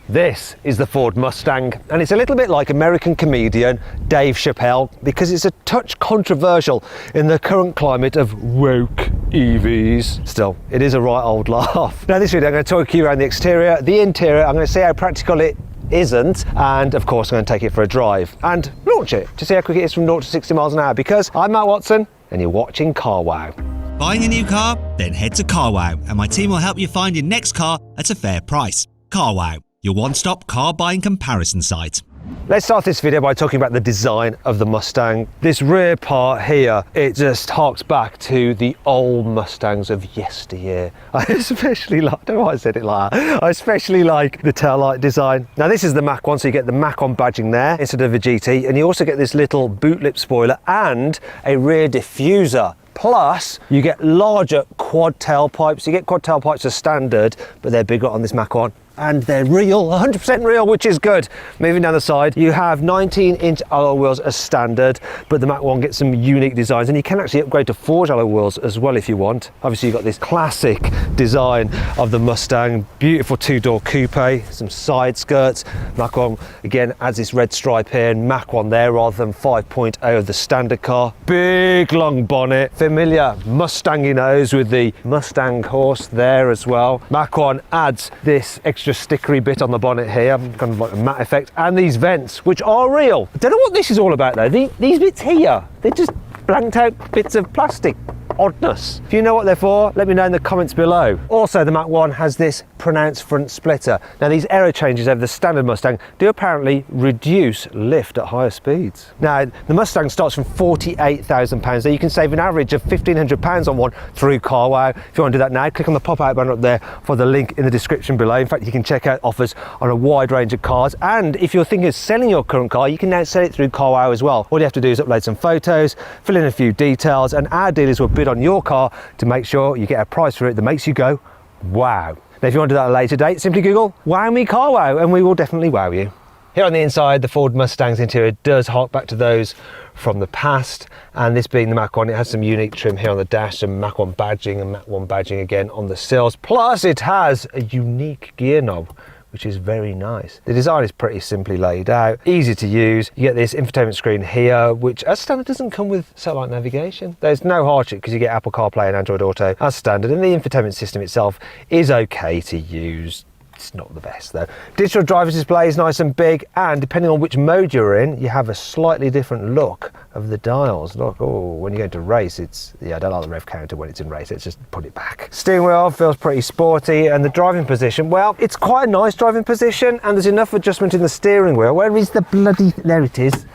This is the Ford Mustang, and it's a little bit like American comedian Dave Chappelle because it's a touch controversial in the current climate of woke EVs. Still, it is a right old laugh. Now, this video I'm going to talk you around the exterior, the interior. I'm going to see how practical it isn't, and of course I'm going to take it for a drive and launch it to see how quick it is from 0 to 60 miles an hour, because I'm Matt Watson and you're watching CarWow. Buying a new car? Then head to CarWow and my team will help you find your next car at a fair price. CarWow, your one-stop car buying comparison site. Let's start this video by talking about the design of the Mustang. This rear part here, it just harks back to the old Mustangs of yesteryear. I especially like, I don't know why I said it like that. I especially like the taillight design. Now this is the Mach 1, so you get the Mach 1 badging there instead of a GT, and you also get this little boot lip spoiler and a rear diffuser. Plus, you get larger quad tailpipes. You get quad tailpipes as standard, but they're bigger on this Mach 1. And they're real, 100% real, which is good. Moving down the side, you have 19-inch alloy wheels as standard, but the Mach 1 gets some unique designs, and you can actually upgrade to forged alloy wheels as well if you want. Obviously, you've got this classic design of the Mustang, beautiful two-door coupe, some side skirts. Mach 1, again, adds this red stripe here, and Mach 1 there rather than 5.0 of the standard car. Big, long bonnet, familiar Mustangy nose with the Mustang horse there as well. Mach 1 adds this extra stickery bit on the bonnet here, kind of like a matte effect, and these vents, which are real. I don't know what this is all about though. These bits here, they're just blanked out bits of plastic oddness. If you know what they're for, let me know in the comments below. Also, the Mach 1 has this pronounced front splitter. Now, these aero changes over the standard Mustang do apparently reduce lift at higher speeds. Now, the Mustang starts from £48,000, so you can save an average of £1,500 on one through CarWow. If you want to do that now, click on the pop-out banner up there for the link in the description below. In fact, you can check out offers on a wide range of cars, and if you're thinking of selling your current car, you can now sell it through CarWow as well. All you have to do is upload some photos, fill in a few details, and our dealers will bid on your car to make sure you get a price for it that makes you go, wow. Now, if you want to do that at a later date, simply Google "Wow Me CarWow" and we will definitely wow you. Here on the inside, the Ford Mustang's interior does hark back to those from the past, and this being the Mach 1, it has some unique trim here on the dash, some Mach 1 badging and Mach 1 badging again on the sills, plus it has a unique gear knob, which is very nice. The design is pretty simply laid out, easy to use. You get this infotainment screen here, which as standard doesn't come with satellite navigation. There's no hardship because you get Apple CarPlay and Android Auto as standard, and the infotainment system itself is okay to use. It's not the best though. Digital driver's display is nice and big, and depending on which mode you're in, you have a slightly different look of the dials. Look, oh, when you go to race, yeah, I don't like the rev counter when it's in race. Let's just put it back. Steering wheel feels pretty sporty, and the driving position, well, it's quite a nice driving position, and there's enough adjustment in the steering wheel. Where is the bloody, there it is.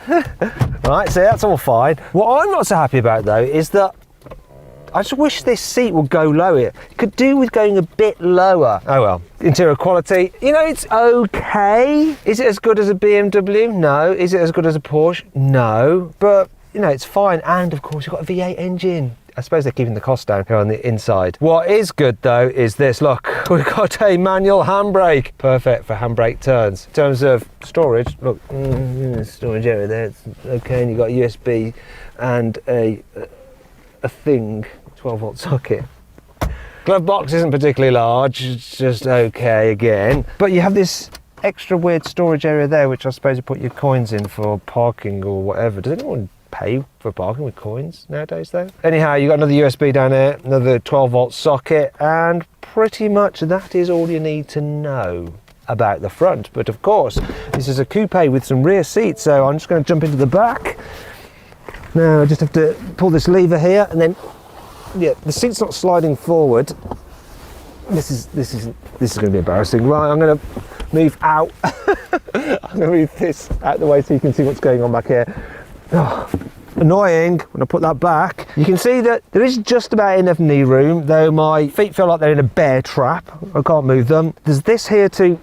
Right, so that's all fine. What I'm not so happy about though is that I just wish this seat would go lower. It could do with going a bit lower. Oh well. Interior quality, you know, it's okay. Is it as good as a BMW? No. Is it as good as a Porsche? No. But, you know, it's fine. And of course, you've got a V8 engine. I suppose they're keeping the cost down here on the inside. What is good though is this, look, we've got a manual handbrake. Perfect for handbrake turns. In terms of storage, look, storage area there, it's okay. And you've got USB and a thing, 12-volt socket. Glove box isn't particularly large, it's just okay again. But you have this extra weird storage area there, which I suppose you put your coins in for parking or whatever. Does anyone pay for parking with coins nowadays though? Anyhow, you got another USB down there, another 12-volt socket, and pretty much that is all you need to know about the front. But of course, this is a coupe with some rear seats, so I'm just going to jump into the back. Now I just have to pull this lever here, and then yeah, the seat's not sliding forward. This is going to be embarrassing. Right, I'm going to move out. I'm going to move this out the way so you can see what's going on back here. Oh, annoying. When I put that back, you can see that there is just about enough knee room, though my feet feel like they're in a bear trap. I can't move them. There's this here to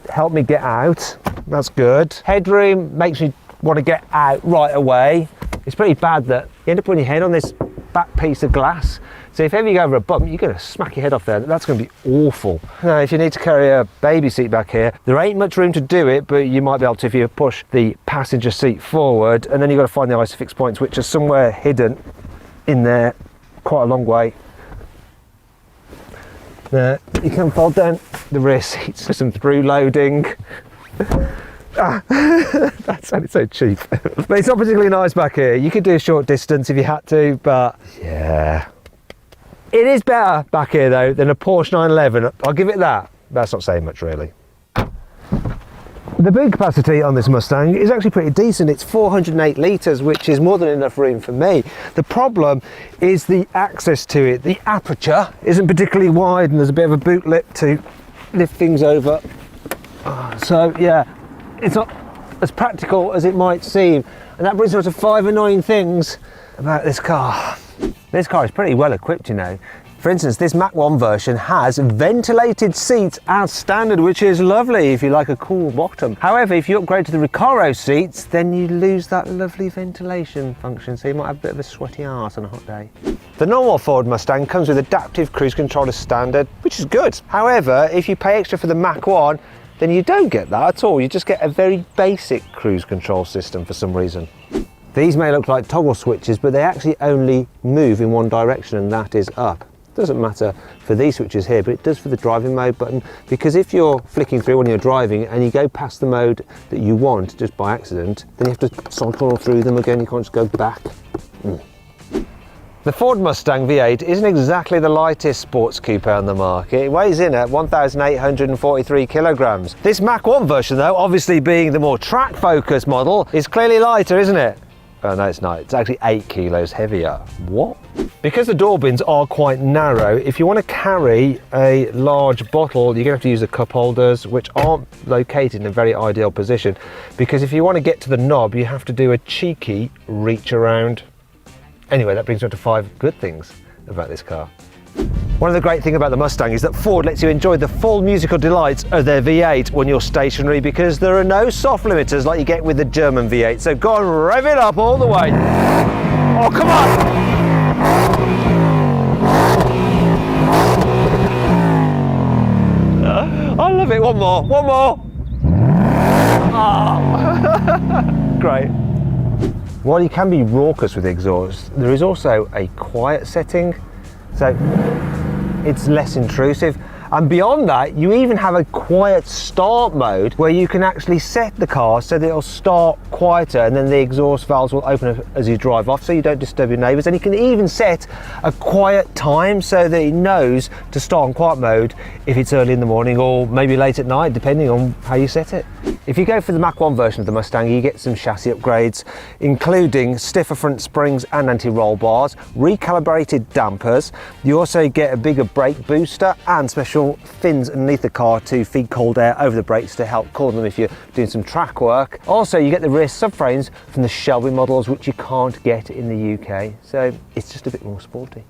help me get out. That's good. Headroom makes me want to get out right away. It's pretty bad that you end up putting your head on this back piece of glass. So if ever you go over a bump, you're going to smack your head off there. That's going to be awful. Now, if you need to carry a baby seat back here, there ain't much room to do it, but you might be able to if you push the passenger seat forward, and then you've got to find the ISOFIX points, which are somewhere hidden in there, quite a long way. There, you can fold down the rear seats for some through loading. That sounded so cheap. But it's not particularly nice back here. You could do a short distance if you had to, but yeah. It is better back here though than a Porsche 911. I'll give it that. That's not saying much really. The boot capacity on this Mustang is actually pretty decent. It's 408 litres, which is more than enough room for me. The problem is the access to it. The aperture isn't particularly wide and there's a bit of a boot lip to lift things over. So yeah, it's not as practical as it might seem. And that brings us to 5 annoying things about this car. This car is pretty well equipped, you know. For instance, this Mach 1 version has ventilated seats as standard, which is lovely if you like a cool bottom. However, if you upgrade to the Recaro seats, then you lose that lovely ventilation function, so you might have a bit of a sweaty arse on a hot day. The normal Ford Mustang comes with adaptive cruise control as standard, which is good. However, if you pay extra for the Mach 1, then you don't get that at all. You just get a very basic cruise control system for some reason. These may look like toggle switches, but they actually only move in one direction, and that is up. Doesn't matter for these switches here, but it does for the driving mode button, because if you're flicking through when you're driving and you go past the mode that you want just by accident, then you have to cycle through them again. You can't just go back. The Ford Mustang V8 isn't exactly the lightest sports coupe on the market. It weighs in at 1,843 kilograms. This Mach 1 version though, obviously being the more track focused model, is clearly lighter, isn't it? Oh no, it's not. It's actually 8 kilos heavier. What? Because the door bins are quite narrow, if you want to carry a large bottle, you're going to have to use the cup holders, which aren't located in a very ideal position. Because if you want to get to the knob, you have to do a cheeky reach around. Anyway, that brings me on to 5 good things about this car. One of the great things about the Mustang is that Ford lets you enjoy the full musical delights of their V8 when you're stationary, because there are no soft limiters like you get with the German V8. So go and rev it up all the way. Oh, come on! I love it. One more. Oh. Great. While you can be raucous with the exhaust, there is also a quiet setting. So it's less intrusive, and beyond that you even have a quiet start mode where you can actually set the car so that it'll start quieter, and then the exhaust valves will open up as you drive off so you don't disturb your neighbours. And you can even set a quiet time so that it knows to start on quiet mode if it's early in the morning or maybe late at night, depending on how you set it. If you go for the Mach 1 version of the Mustang, you get some chassis upgrades, including stiffer front springs and anti-roll bars, recalibrated dampers. You also get a bigger brake booster and special fins underneath the car to feed cold air over the brakes to help cool them if you're doing some track work. Also, you get the rear subframes from the Shelby models, which you can't get in the UK, so it's just a bit more sporty.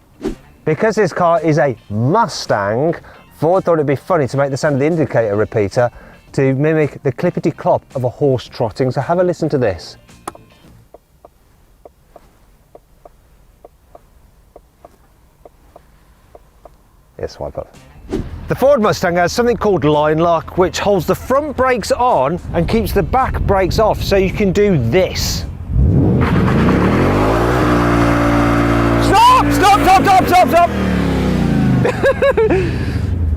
Because this car is a Mustang, Ford thought it'd be funny to make the sound of the indicator repeater to mimic the clippity-clop of a horse trotting, so have a listen to this. Yes, swipe up. The Ford Mustang has something called line lock, which holds the front brakes on and keeps the back brakes off, so you can do this. Stop!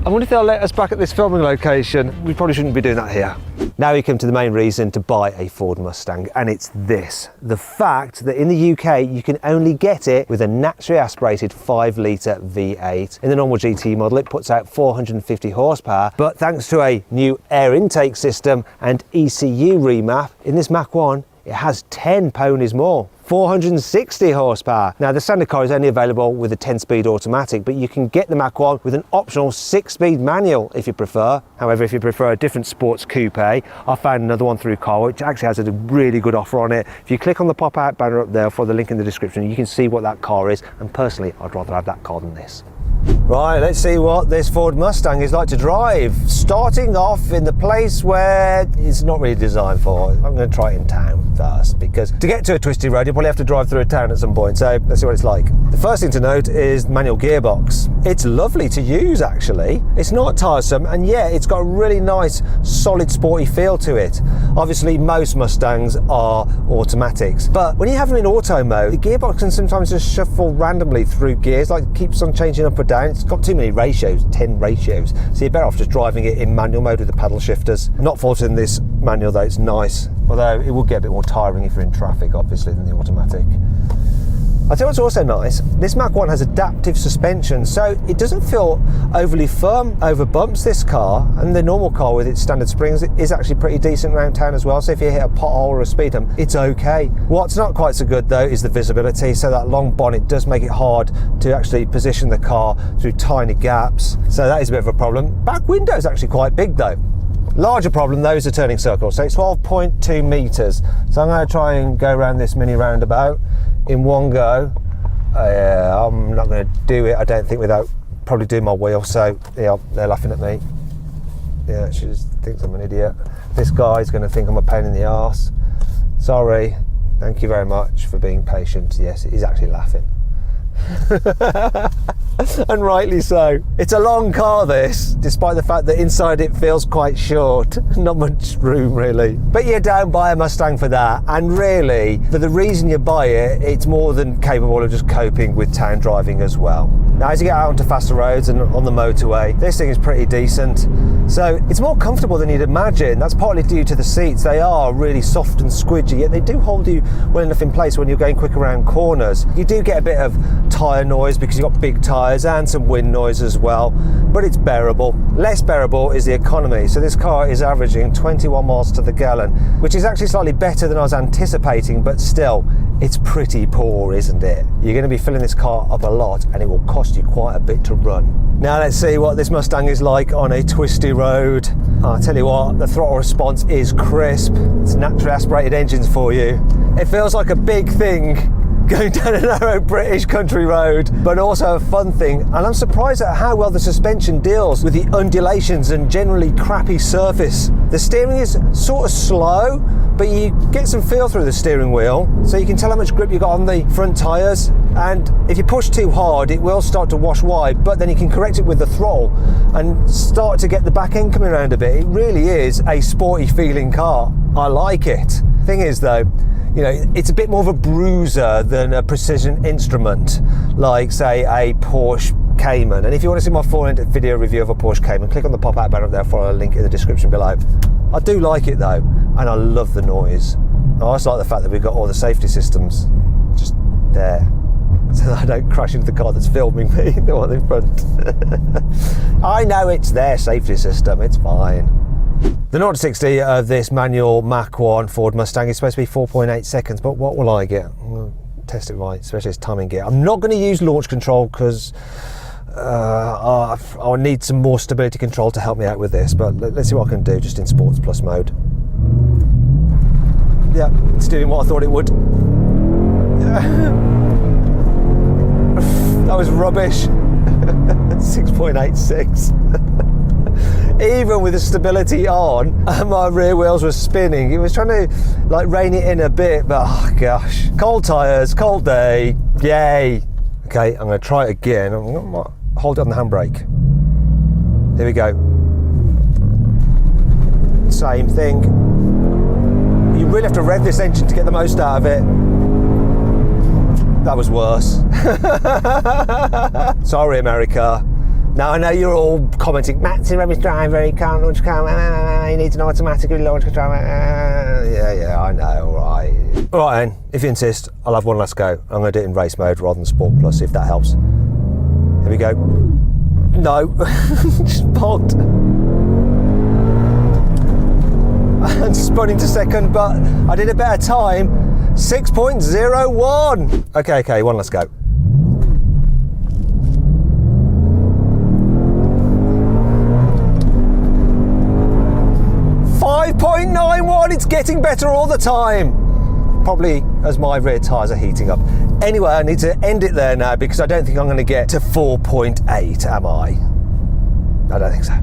I wonder if they'll let us back at this filming location. We probably shouldn't be doing that here. Now we come to the main reason to buy a Ford Mustang, and it's this. The fact that in the UK you can only get it with a naturally aspirated 5-litre V8. In the normal GT model it puts out 450 horsepower, but thanks to a new air intake system and ECU remap, in this Mach 1 it has 10 ponies more. 460 horsepower. Now the standard car is only available with a 10-speed automatic, but you can get the Mach 1 with an optional 6-speed manual if you prefer. However, if you prefer a different sports coupe, I found another one through carwow which actually has a really good offer on it. If you click on the pop-out banner up there for the link in the description, you can see what that car is, and personally I'd rather have that car than this. Right, let's see what this Ford Mustang is like to drive. Starting off in the place where it's not really designed for. I'm going to try it in town first, because to get to a twisty road, you'll probably have to drive through a town at some point, so let's see what it's like. The first thing to note is manual gearbox. It's lovely to use, actually. It's not tiresome, and yeah, it's got a really nice, solid, sporty feel to it. Obviously, most Mustangs are automatics, but when you have them in auto mode, the gearbox can sometimes just shuffle randomly through gears, like keeps on changing up or down. down. It's got too many ratios, 10 ratios. So you're better off just driving it in manual mode with the paddle shifters. Not faulting this manual though, it's nice. Although it will get a bit more tiring if you're in traffic, obviously, than the automatic. I tell you what's also nice, this Mach 1 has adaptive suspension, so it doesn't feel overly firm over bumps, this car, and the normal car with its standard springs is actually pretty decent around town as well, so if you hit a pothole or a speed hump, it's okay. What's not quite so good though is the visibility, so that long bonnet does make it hard to actually position the car through tiny gaps, so that is a bit of a problem. Back window is actually quite big though. Larger problem though is the turning circle, so it's 12.2 metres, so I'm going to try and go around this mini roundabout in one go. I'm not going to do it, I don't think, without probably doing my wheel, so yeah, they're laughing at me. Yeah, she just thinks I'm an idiot. This guy's going to think I'm a pain in the arse. Sorry, thank you very much for being patient. Yes, he's actually laughing. And rightly so. It's a long car, this, despite the fact that inside it feels quite short. Not much room really. But you don't buy a Mustang for that, and really, for the reason you buy it, it's more than capable of just coping with town driving as well. Now, as you get out onto faster roads and on the motorway, this thing is pretty decent. So it's more comfortable than you'd imagine. That's partly due to the seats. They are really soft and squidgy, yet they do hold you well enough in place when you're going quick around corners. You do get a bit of tyre noise because you've got big tyres and some wind noise as well, but it's bearable. Less bearable is the economy. So this car is averaging 21 miles to the gallon, which is actually slightly better than I was anticipating, but still, it's pretty poor, isn't it? You're going to be filling this car up a lot and it will cost you quite a bit to run. Now let's see what this Mustang is like on a twisty road. I'll tell you what, the throttle response is crisp. It's naturally aspirated engines for you. It feels like a big thing going down a narrow British country road, but also a fun thing. And I'm surprised at how well the suspension deals with the undulations and generally crappy surface. The steering is sort of slow, but you get some feel through the steering wheel, so you can tell how much grip you got on the front tyres. And if you push too hard, it will start to wash wide, but then you can correct it with the throttle and start to get the back end coming around a bit. It really is a sporty feeling car. I like it. Thing is though, you know, it's a bit more of a bruiser than a precision instrument, like say a Porsche Cayman. And if you want to see my full-length video review of a Porsche Cayman, click on the pop-out banner up there for a link in the description below. I do like it though, and I love the noise. I also like the fact that we've got all the safety systems just there, so that I don't crash into the car that's filming me, the one in front. I know it's their safety system, it's fine. The 0 to 60 of this manual Mach 1 Ford Mustang is supposed to be 4.8 seconds, but what will I get? I'm going to test it right, especially its timing gear. I'm not going to use launch control because I'll need some more stability control to help me out with this, but let's see what I can do just in Sports Plus mode. Yeah, it's doing what I thought it would. That was rubbish. 6.86. Even with the stability on and my rear wheels were spinning, it was trying to like rein it in a bit, but oh gosh. Cold tyres, cold day, yay. Okay, I'm going to try it again. I'm going to hold it on the handbrake. Here we go. Same thing. You really have to rev this engine to get the most out of it. That was worse. Sorry, America. Now I know you're all commenting, Matt's a rubbish driver, he can't launch control, he needs an automatic launch control. Yeah, I know, alright. Alright then, if you insist, I'll have one last go. I'm going to do it in race mode rather than Sport Plus, if that helps. Here we go. No, just parked. And spun into second, but I did a better time. 6.01. Okay, one last go. 5.91, it's getting better all the time. Probably as my rear tyres are heating up. Anyway, I need to end it there now because I don't think I'm going to get to 4.8, am I? I don't think so.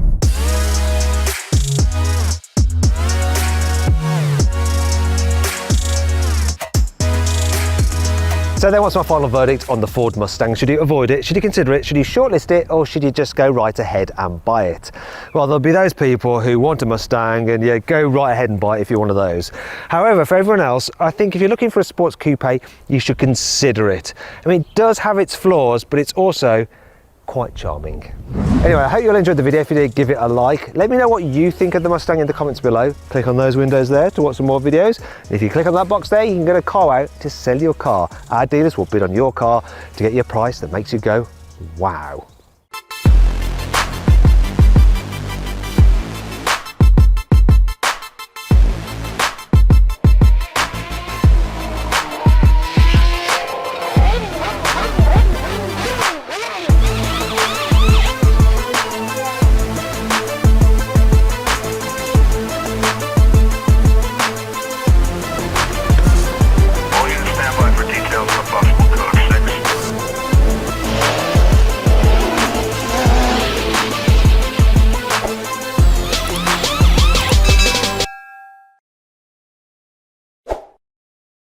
So then what's my final verdict on the Ford Mustang? Should you avoid it? Should you consider it? Should you shortlist it? Or should you just go right ahead and buy it? Well, there'll be those people who want a Mustang and yeah, go right ahead and buy it if you're one of those. However, for everyone else, I think if you're looking for a sports coupe, you should consider it. I mean, it does have its flaws, but it's also quite charming. Anyway, I hope you all enjoyed the video. If you did, give it a like. Let me know what you think of the Mustang in the comments below. Click on those windows there to watch some more videos. And if you click on that box there, you can go to CarWow to sell your car. Our dealers will bid on your car to get you a price that makes you go, wow.